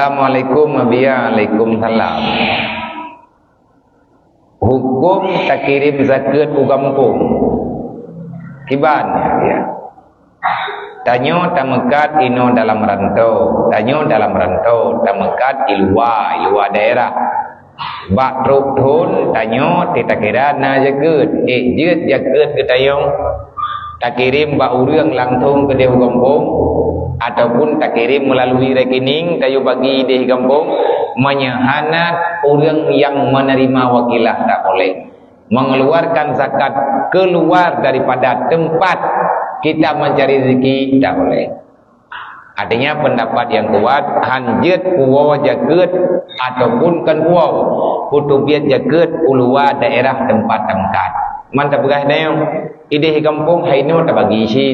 Assalamualaikum Waalaikumsalam. Hukum tak kirim zakat ke kampung. Kiban ya. Tanyo tamekat ino dalam rantau. Tanyo dalam rantau tamekat luar daerah. Bak truk thun tanyo ti tak kira na zakat. Jeut zakat ke tanyo. Tak kirim bak urang langsung ke dia kampung ataupun tak kirim melalui rekening tayo bagi di kampung, menyahanat orang yang menerima wakilah tak boleh mengeluarkan zakat keluar daripada tempat kita mencari rezeki, tak boleh. Artinya pendapat yang kuat hanjut puwa zakat ataupun kan puwa kutubiat zakat keluar daerah tempat-tempat mantap begah dayo ide kampung haino tak bagi isi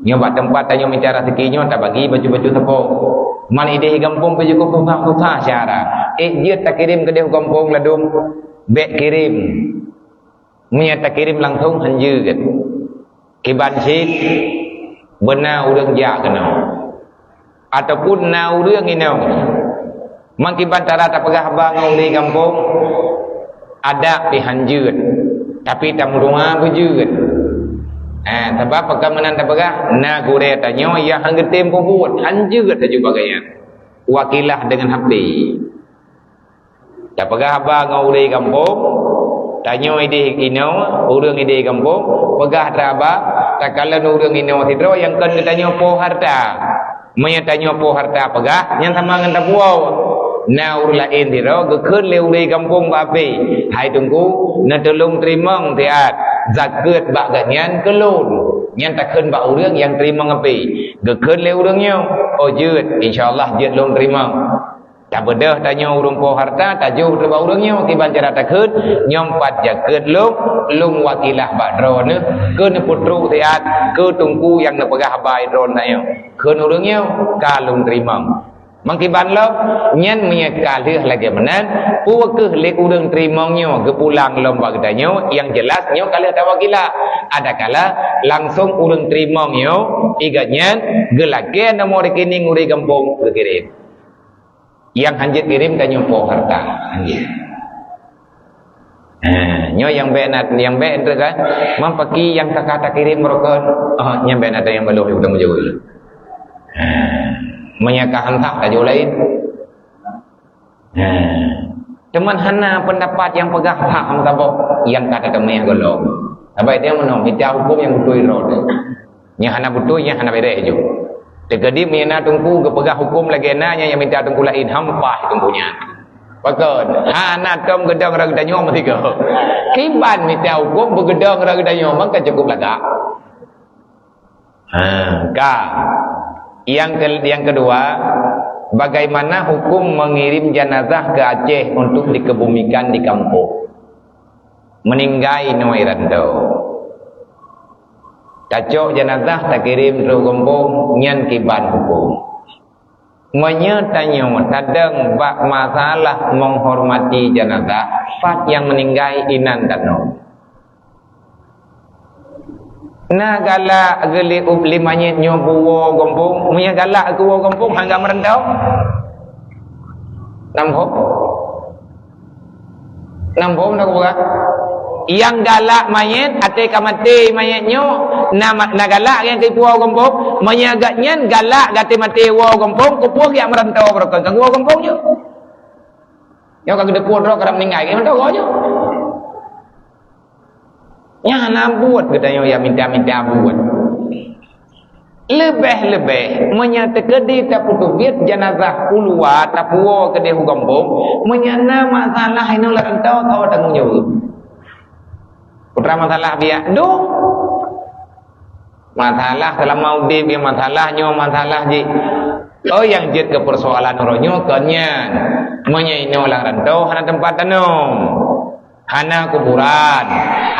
nyoba tempat tanyo minta rezekinya tak bagi baju-baju tepuk man ide kampung pe cukup susah syara dia tak kirim ke dia kampung ladung bek kirim punya tak kirim langsung hanjut kan kiban sit benar urang ja kena ataupun na urang ino man kiban tara tak pegah bang di kampung ada pi hanjut tapi tak murunga bujud. Sebab pegamanan tak pegah na gure tanyo ya hang tempo buat hanjut saja bagaian. Wakilah dengan HP. Tak pegah abang ngau kampung, tanyo ide ino, urang ide kampung, pegah traba, tak kala urang ino tidro yang kan tanyo po harta. Maya tanyo po harta pegah yang sama dengan tapuau. Na ur lain tidro gekeun leulei kampung bape. Hai tunggu na tolong terima tiat zakat bak ganyan kelun nyan takkeun bak urang yang terima ngapi gekeun le urangnya oh jeut insyaallah jeut long terima tak bedah tanya urang po harta tajuh terba urangnya kiban cara takkeun nyompat zakat long wakilah bak drone keun putru tiat ke tunggu yang na pegah bai drone nayo keun urangnya kalung terima mangkiban lo nyen menyeka leh lagi menan puwa ke le urang terimongnya ke pulang lomba gedanyo yang jelasnya kalau tawakila ada kala langsung urang terimongnya igatnya gelage nomor rekening uri kampung berkirim yang hanjit kirim tanyo po harta hanjit nyo yang benat yang ben tu kan mampaki yang tak kata kirim merokon yang ben ada yang belum udah menjauh menyakah hantak tajuk lain. Teman hana pendapat yang pegah faham tabok yang kata temui golong. Apa dia menom minta hukum yang betul roh. Yang hana betul yang hana beda je. Tegadi mina tungku ke pegah hukum lagi nanya yang minta tungku lain hampah tungkunya. Pakon hana tom gedang rag danyo mesti ke. Kiban minta hukum begedang rag danyo maka cukup laga. Yang kedua, bagaimana hukum mengirim jenazah ke Aceh untuk dikebumikan di kampung? Meninggai no irando. Tacok jenazah tak kirim ke kampung nyan kiban hukum. Menyatanya tadang bak masalah menghormati jenazah fat yang meninggai inan dano. Na galak geli upli manyit nyobu wo kampung punya galak ke wo kampung hangga merentau nampo nak buka yang galak mayit ate kamati mayitnyo na galak yang ke wo kampung menyagatnya galak gati mati wo kampung kupuh yang merentau berkan wo kampungnya yo kag dekut ro kerap meninggal ke mentau gojo yang nak buat katanya yang minta buat lebih menyatakan di tapu biar jenazah keluar tapu ke dia kampung menyana masalah ini lah entah tahu tanggung jawab putra masalah biar doh masalah kalau mau dia biar masalahnya masalah je oh yang jid ke persoalan orangnya kenyan menyana orang rantau hana tempat tanam hana kuburan,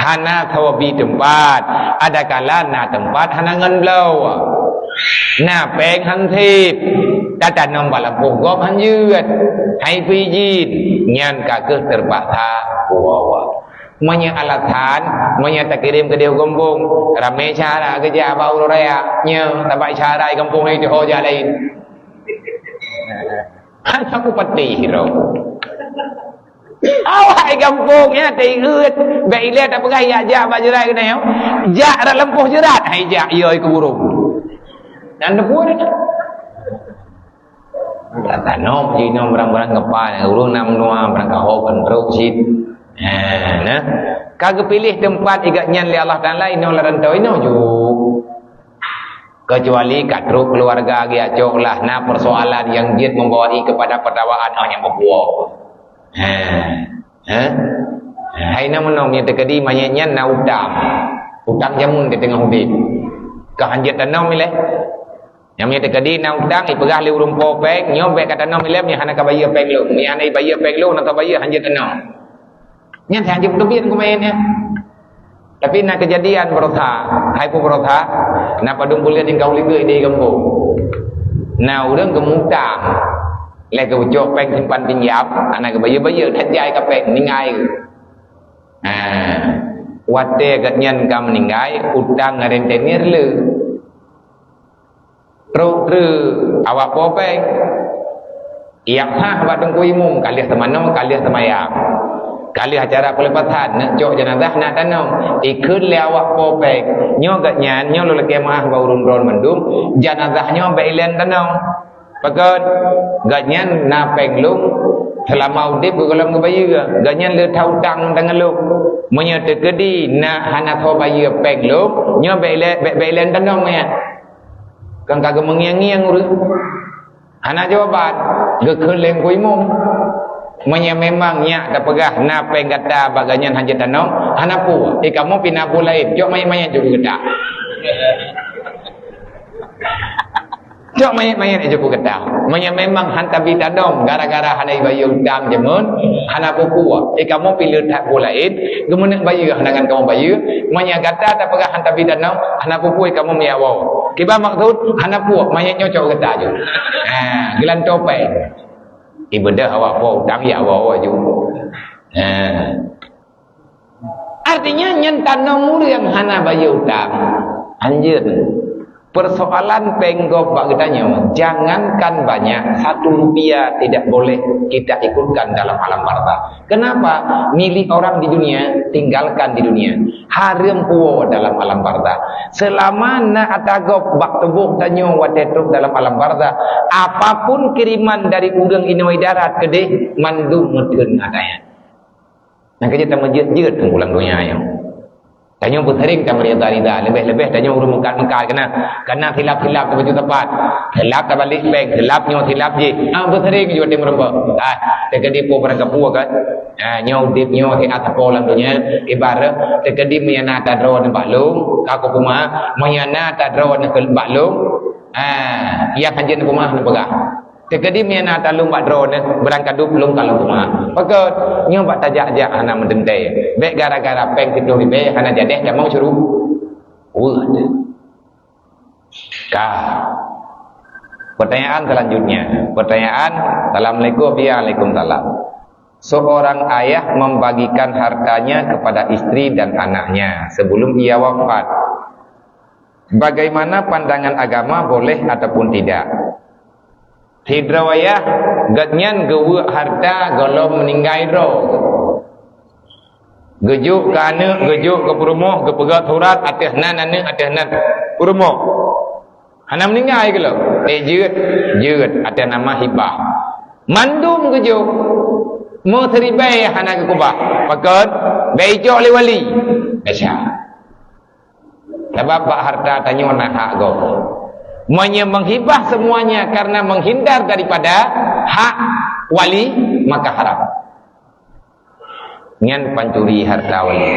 hana tawabi tempat, ada kala na tempat hana nganblau, na peng hang tip, tata nom balapuh gop hanjut, hai pijin, nyan kakeh terpaksa kuawa. Menya alatan, menya tak kirim ke dia kampung, ramai cara kerja bau raya, nya tabai cara kampung itu hoja lain. Hanya aku peti hero. Awak kampungnya tiut. Baik lihat tak pegai jak bajerai kena yo. Jak dak lempuh jerat. Hai jak yo iku burung. Dan debu dah. Tak nom jino barang-barang kepal urung nam nuam barang kahokan teruk sit. Nah. Kagak pilih tempat igaknya li Allah Taala ino larantau ino ju. Kecuali katruk keluarga dia coklah nah persoalan yang dia membawahi kepada pertawaan hanya berbuah. Hai na menong yang terkedi mayatnya na utang jamun di tengah udip. Kehanjat tanam mileh. Yang terkedi na utang ipegah li urung popek nyobek kata tanam mileh nya hana ka bayi peng lu. Ni hana bayi peng lu na bayi hanjat tanam. Nya hanjat berlebihan ku mainnya. Tapi nak kejadian berotha, hai pun berotha, nak padung kuliah di kau liga di kampung. Nah, orang gemutang, lagi ucap peng simpan pinjam, anak kebayu-bayu terjai kapek ningai. Wate katnyan kam ningai, utang ngarentenir le. Tru awak popeng, iak hah badung kuimum kaliah temanam kaliah temayam. Kali acara pelepatan nak cok jenazah nak tanam ikut le awak popek nyo gatnya nyo lo leke mah ba urun ron mendum jenazahnya ba ilen tanam pakat gatnya na penglung selama udip kalau ngebayi gatnya le tau tang dengan lu menyo tekedi na hana tho bayi penglung nyo ba ilen tanam ya kan kagak mengiang-ngiang urus hana jawaban gekun leng kuimum Manya memangnya tak pegah na penggata baganyan hanjat tanam hanapu kamu pinapu lain jok maya juga gedak jok maya juga gedak manya memang hantabi tanam gara-gara hanai bayu dam jemun hanapu kuwa kamu pilih tak lain gemunek bayu hanangan kamu bayu manya gata tak pegah hantabi tanam hanapu kuwa kamu miawaw kiba maksud hanapu maya nyocok gedak je gelan topeng ibadah awak pau tak ya awak ju. Artinya nyentanam mulu yang hana bayu utang. Anjir. Persoalan penggop bak kitanya, jangankan banyak, 1 rupiah tidak boleh kita ikutkan dalam alam barza. Kenapa? Milik orang di dunia, tinggalkan di dunia. Haram puo dalam alam barza. Selama na atagop bak tubuh tanyo watetruk dalam alam barza, apapun kiriman dari udang inoi darat kedeh mandung mutun adanya. Nah kita menjet-jet ulang dunia yang. Tanya bersering tak melihat rida lebih-lebih tanya urut mengkat kena hilap-hilap ke baju tepat hilap tak balik beg hilapnya hilap je bersering juga dia merembak terkedi po barang kapua kan nyau dipnya ke atas polang dunia ibarat terkedi meyana tak draw nampak lu aku puma meyana tak draw nampak lu ia kanjen puma nampak gak terkedi meyana tak lu nampak draw berangkat dup lu kalau puma pakat nyo bak tajak-jak hana mendentai baik gara-gara peng tidur di baik hana jadeh tak mau suruh pertanyaan selanjutnya Assalamualaikum Waalaikumsalam. Seorang ayah membagikan hartanya kepada istri dan anaknya sebelum ia wafat, bagaimana pandangan agama, boleh ataupun tidak? Hidrawayah gatnyan gewe harta golong meninggai ro. Gejuk ke anak, gejuk ke perumoh, ke pegat surat atas nan anak atas nan perumoh. Hana meninggai ke lo? Jeut atas nama hibah. Mandum gejuk. Mau teribai hana ke kubah. Pakat beijok le wali. Biasa. Sebab pak harta tanya nak hak go. Menghibah semuanya karena menghindar daripada hak wali maka haram. Ngan pancuri harta wali.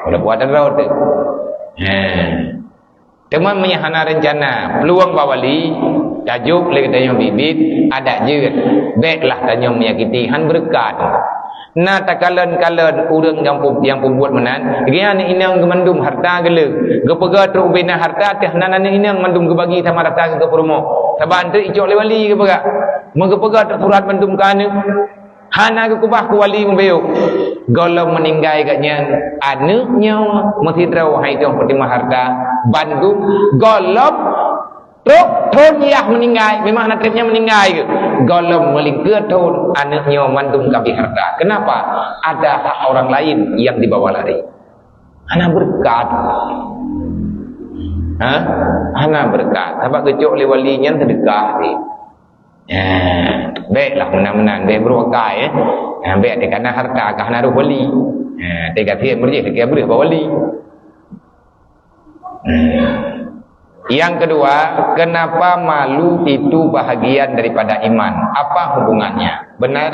Udah buat raut tu. Teman menyahana rencana peluang bawali tajuk lagi tanya bibit ada je. Baiklah tanya menyakiti han berkat. Na takalan urang yang pembuat menan dia ni inang gemandum harta gele gepega truk bina harta teh nanan inang mandum gebagi sama rata ke perumo saban tu icok le wali ke pega megepega surat mandum kana hana ke kubah ku wali membeu golong meninggai katnya anaknya mesti draw hai tu pertima harta bandung golong Terus thon yah meninggal, memang anak tripnya meninggal ke. Golong melingkir thon anaknya mandung kabeh harta. Kenapa? Ada hak orang lain yang dibawa lari. Anak berkat. Anak berkat. Sebab kecok le walinya sedekah ni. Baiklah menang-menang baik berwakai baik dia kena harta kah naruh wali. Dia kata berjih dia beri wali. Yang kedua, kenapa malu itu bahagian daripada iman? Apa hubungannya? Benar?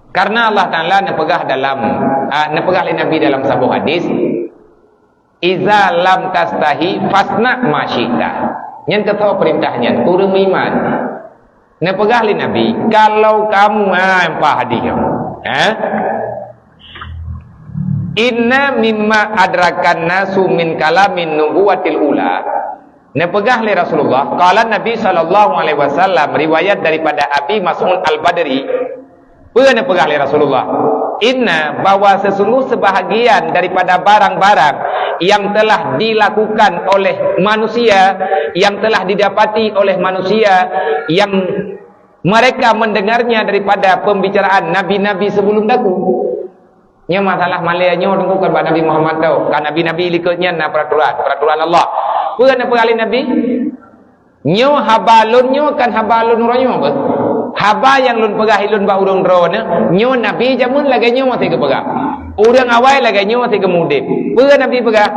Karena Allah Ta'ala nepegah oleh Nabi dalam sebuah hadis, iza lam tastahi fasna ma syi'ta. Yang kata perintahnya kurang iman. Nepegah oleh Nabi, kalau kamu apa hadis inna mimma adrakan nasu min kalamin nubuwatil ula. Nepegah oleh Rasulullah, qala Nabi sallallahu alaihi wasallam, riwayat daripada Abi Mas'ud Al-Badri. Pernah nepegah oleh Rasulullah, inna, bahwa sesungguh sebahagian daripada barang-barang yang telah dilakukan oleh manusia, yang telah didapati oleh manusia, yang mereka mendengarnya daripada pembicaraan nabi-nabi sebelum daku. Nya masalah malainya tunggu kan Nabi Muhammad tahu. Kan nabi-nabi likutnya na peraturan Allah. Pernah pengalih Nabi? Nyo habalunnya kan habalun royo apa? Haba yang lun pegah lun ba urang drone, nyo Nabi jamun lagi nyo masih ke pegah. Urang awal lagi nyo masih ke mudip. Pernah Nabi pegah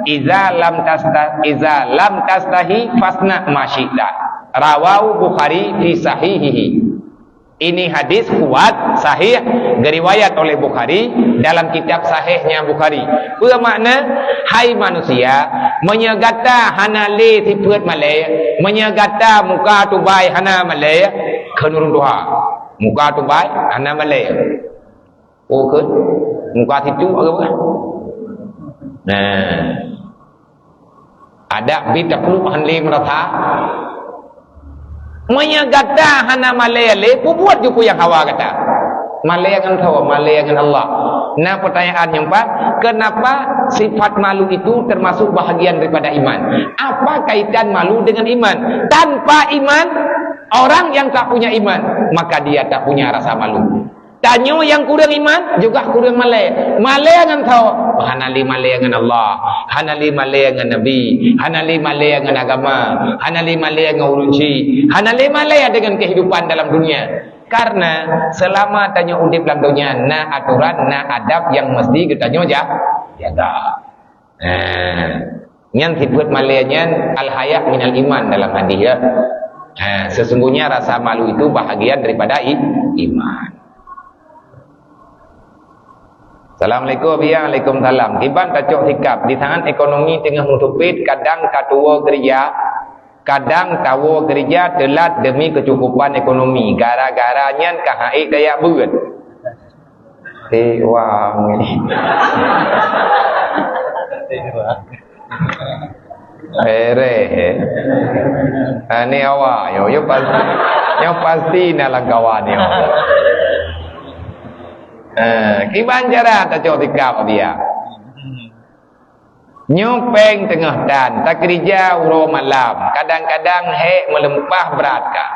iza lam tastahi fasna ma syi'ta. Rawahu Bukhari fi sahihihi. Ini hadis kuat, sahih, diriwayat oleh Bukhari dalam kitab sahihnya Bukhari. Bermakna, hai manusia, menyegata hana le sifat malay, menyegata muka tu baik hana malay, kenurun doha. Muka tu baik hana malay. Oh kan? Muka situ apa? Nah, ada bita perlu hanli merata. Menyegata hana malaya le, buat juku yang hawa kata. Malaya kan tahu, malaya kan Allah. Nah, pertanyaan yang empat, kenapa sifat malu itu termasuk bahagian daripada iman? Apa kaitan malu dengan iman? Tanpa iman, orang yang tak punya iman, maka dia tak punya rasa malu. Tanyo yang kurang iman juga kurang malaya. Malaya kan tahu, hanali malaya dengan Allah, hanali malaya dengan Nabi, hanali malaya dengan agama, hanali malaya dengan urunci, hanali malaya dengan kehidupan dalam dunia. Karena selama tanya udip dalam dunia, na aturan, na adab yang mesti kita jaga. Yang sifat malayanya al-haya' minal iman dalam hadis ya. Sesungguhnya rasa malu itu bahagian daripada iman. Assalamualaikum biya, Waalaikumsalam. Kiban tacok sikap di tangan ekonomi tengah mutupit, kadang katua gereja, kadang tawa gereja telat demi kecukupan ekonomi. Gara-garanya kahai daya berat. Wang ni. Ni awak yo pasti nalang kawan yo. Kiban cara tacok sikap dia. Nyopeng tengah dan tak kerja uro malam. Kadang-kadang melempah berat ka.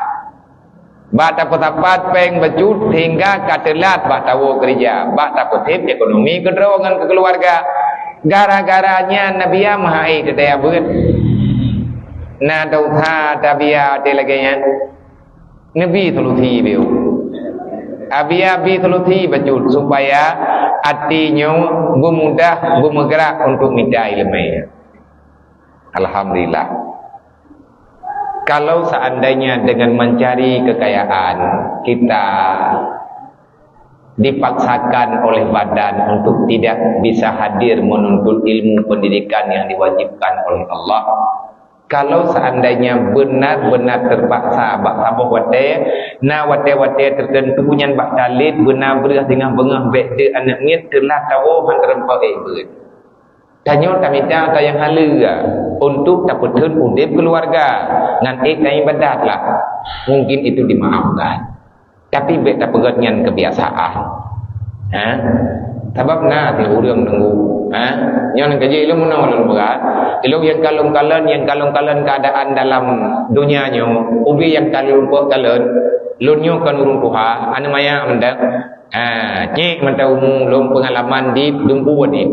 Bak tapat peng becut hingga katelat bak tawo kerja. Bak taputip ekonomi kedrongan ke keluarga. Gara-garanya Nabiya mahai tetaya berat. Na dauha tabia telaganya. Nabi tuluthi biu. Abi-abi teluti bajut supaya hatinya bermudah bergerak untuk minta ilmu. Alhamdulillah. Kalau seandainya dengan mencari kekayaan kita dipaksakan oleh badan untuk tidak bisa hadir menuntut ilmu pendidikan yang diwajibkan oleh Allah, kalau seandainya benar-benar terpaksa bak sabuh wate na wate-wate tertentu nyan bak talit benar berah dengan bengah bek de anak ni telah tahu han terempak ber. Tanyo tak minta ta yang hala untuk tak betul udip keluarga ngan dan ibadatlah. Mungkin itu dimaafkan. Tapi bek tak pegat nyan kebiasaan. Sebab ti urang nunggu. Nyon kerja ilmu menang lalu berat. Ilmu yang kalung-kalun keadaan dalam dunianya. Ubi yang kalun lunyo kan urung Tuhan. Anu maya mendak. Cik mentau lum pengalaman di dumpu ni.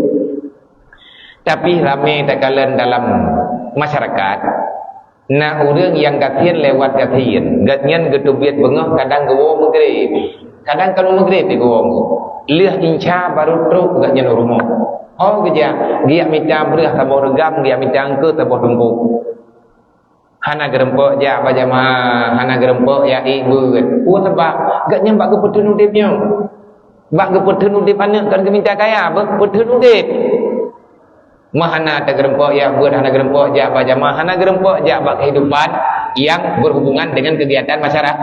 Tapi ramai tak kalan dalam masyarakat. Nah orang yang katian lewat katian. Gatnyan getubiat bengah kadang gawo maghrib. Kadang kalau maghrib di gawo. Liah inca baru truk gatnyan rumah. Oh kerja. Dia minta berah tabur regam, dia minta angka tabur tumpuk. Hana gerempok ja bajama, hana gerempok ya ibu. Sebab gatnyan bak keputun udipnya. Bak keputun udip anak kan minta kaya, bak keputun udip. Mahana tak gerempok ya buat hana gerempok ja bajama, hana gerempok ja bak kehidupan yang berhubungan dengan kegiatan masyarakat.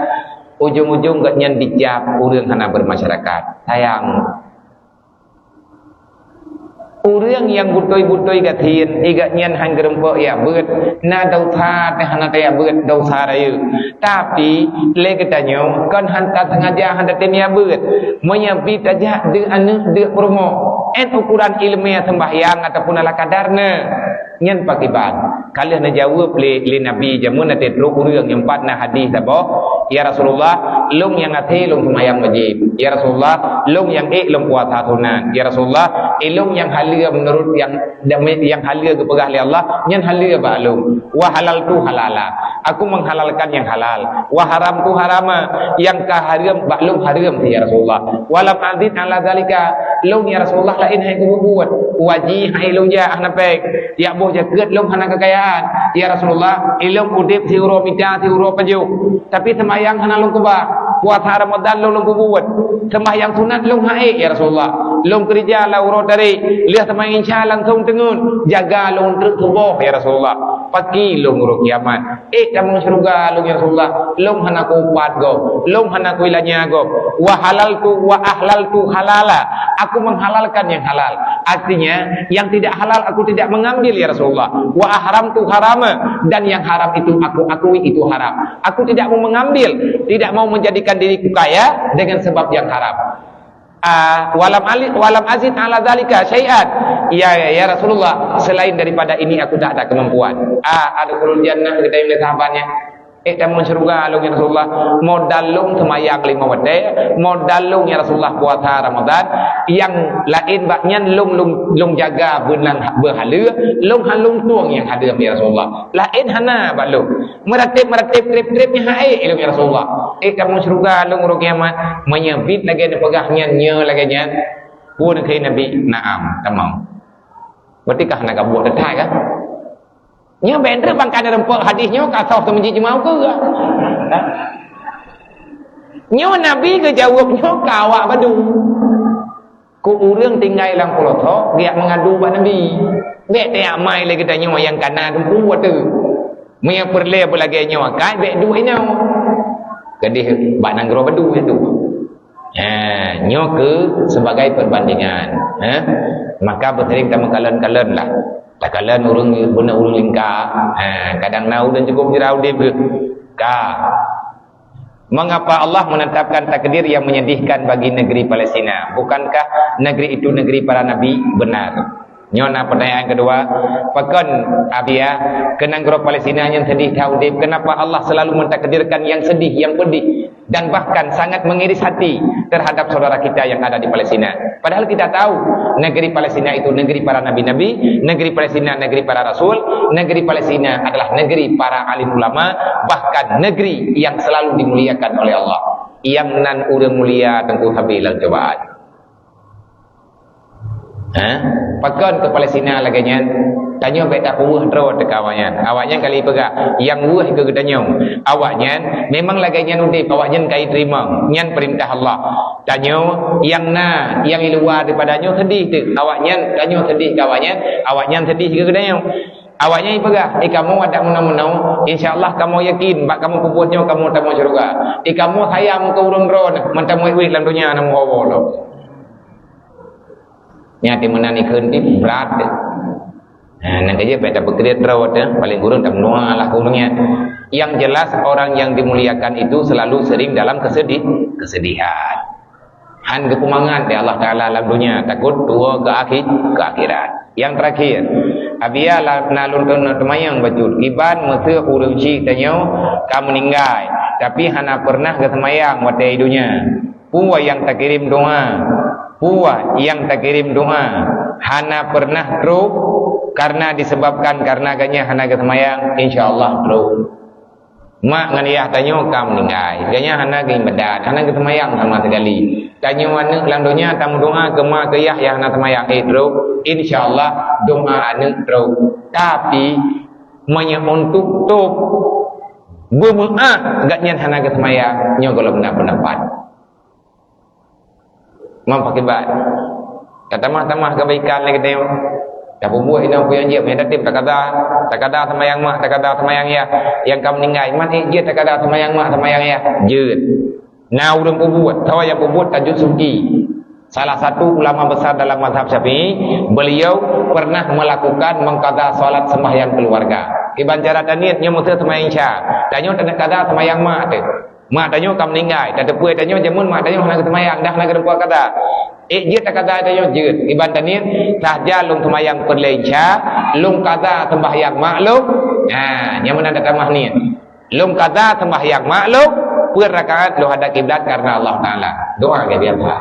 Ujung-ujung gatnyan dijab urang hana bermasyarakat. Sayang. Urang yang butoi-butoi gatin igatnyan hang gerempok ya beut na dausa teh hana teh beut dausa raya. Tapi le katanya kan hantar sengaja hantar temia beut. Menyabi tajak de anu de promo. Ukuran ilmiah sembahyang ataupun ala kadarna. Nyen pakiban. Kalau nak jawab le Nabi jamun na tetro urang yang empat na hadis apa? Ya Rasulullah, long yang ate long sembahyang wajib. Ya Rasulullah, long yang long puasa sunat. Ya Rasulullah, long yang halia menurut yang halia kepada ahli Allah, yang halia ba'lum. Wa halal tu halala. Aku menghalalkan yang halal. Wa haram tu harama. Yang kaharam ba'lum haram ya Rasulullah. Walam azid ala zalika. Long ya Rasulullah lain hai ku buat. Wajih hai long ja hanapek. Ya boh jaket long hana kekayaan. Ya Rasulullah, ilmu udip siuro mita siuro paju. Tapi sembahyang hana long kuba. Puasa Ramadan long buat. Sembahyang sunat long hae ya Rasulullah. Long kerja la urut dari. Lihat sembahyang insya langsung tengun. Jaga long truk subuh ya Rasulullah. Pagi long urut kiamat. Kamu syurga long ya Rasulullah. Long hana ku upat go. Long hana ku ilanya go. Wa halaltu wa ahlaltu halala. Aku menghalalkan yang halal. Artinya yang tidak halal aku tidak mengambil ya Rasulullah. Wa ahramtu harama. Dan yang haram itu aku akui itu haram. Aku tidak mau mengambil, tidak mau menjadikan diriku kaya dengan sebab yang haram. Walam azid ala zalika syai'an. Ya Rasulullah, selain daripada ini aku tak ada kemampuan. Adkhulul jannah kita yang sahabatnya. Kamu syurga long ya Rasulullah. Modal long semayang 5 waktu, modal long ya Rasulullah puasa Ramadan. Yang lain baknya long jaga bulan berhala, long halung tuang yang hadir ya Rasulullah. Lain hana balung. Meratib trip-tripnya hae long ya Rasulullah. Kamu syurga long ro kiamat menyebit lagi pegahnya nya lagi nya. Pun ke Nabi, na'am, tamam. Berarti kah nak buat detai kan? Nya bener bangkan rempok hadisnya kasau ke menjiji mau ke? Nya Nabi ke jawabnya kawak badu. Ku urang tinggal lang puloto, dia mengadu ba Nabi. Bek te amai le kita nyawa yang kana tu buat tu. Maya perle lagi nyawa kai bek dua nya. Kadih ba nanggro badu itu. Nya ke sebagai perbandingan. Maka bersering sama kalian lah. Tak kalian urang benar urang lingkar. Kadang nau dan cukup jerau dia Mengapa Allah menetapkan takdir yang menyedihkan bagi negeri Palestina? Bukankah negeri itu negeri para nabi? Benar. Nyona pertanyaan kedua, pakon abia kenang gro Palestina yang sedih taudib, kenapa Allah selalu mentakdirkan yang sedih, yang pedih dan bahkan sangat mengiris hati terhadap saudara kita yang ada di Palestina? Padahal kita tahu negeri Palestina itu negeri para nabi-nabi, negeri Palestina negeri para rasul, negeri Palestina adalah negeri para alim ulama, bahkan negeri yang selalu dimuliakan oleh Allah. Yang nan urang mulia tentu habilal cobaan. Pakon ke Palestina laganya tanya baik tak puas terus dekawanya awaknya kali pegak yang wuh ke gedanya awaknya memang laganya nudip awaknya kai terima nyan perintah Allah tanya yang yang luar daripadanya sedih tu awaknya tanya sedih awaknya sedih ke gedanya awaknya pegak kamu ada menang-menang insyaallah kamu yakin bak kamu kuputnya kamu tamu syurga kamu sayang ke urang ron mentamu wih dalam dunia namu Allah nyati menani kendi berat. Nanti aja beta bekerja terawat paling kurang tak menua lah kurangnya. Yang jelas orang yang dimuliakan itu selalu sering dalam kesedihan. Han kepumangan di Allah Ta'ala alam dunia. Takut tua ke akhirat. Yang terakhir. Abia nalun temayang betul. Iban masa uruci tanyo kamu meninggal. Tapi hana pernah ke semayang pada dunia. Puwa yang tak kirim doa. Puwa yang tak kirim doa. Hana pernah teruk. Karena disebabkan karena ganya hana ke semayang. InsyaAllah teruk. Mak dengan ayah tanya kamu meninggal. Ganya hana ke ibadat. Hana ke semayang sama sekali. Tanya mana landunya tamu doa ke mak ke ayah yang hana semayang. Teruk. InsyaAllah doa anak teruk. Tapi untuk tup bermu'ah gaknya hana ke semayang. Nyo kalau benar pendapat. Mampakibat. Tamah-tamah kebaikan lagi tengok. Dah buat ini apa yang dia punya tatib tak kata semayang mak, tak kata semayang ya yang kamu meninggal. Mana dia tak kata semayang mak, semayang ya. Jut. Nah udah buat. Tahu yang buat Tajud Subki. Salah satu ulama besar dalam mazhab Syafi'i, beliau pernah melakukan mengqada salat sembahyang keluarga. Iban cara niatnya mesti semayang Isya. Tanya tak kata semayang mak tu. Mak tanya kamu meninggal. Tak tepuai tanya jamun mak tanya nak semayang dah nak buat kata. Dia tak kata tanya jeut. Iban taniat sahaja lung semayang perlenca, lung kata sembahyang maklum. Nah, yang mana ada tamah niat. Lung kata sembahyang maklum, per rakaat lu hadap kiblat karena Allah Taala. Doa ke biasa.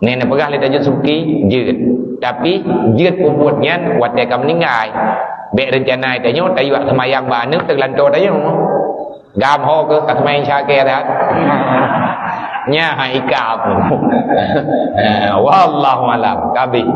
Ni nak pegah le Tajud Subki jeut. Tapi jeut puputnya wat dia kamu meninggal. Bek rencana tanya tayuak semayang banu terlantar tanya. Gam ho ke semayang syakir dah. Nya ikap. Wallahu alam. Kabi.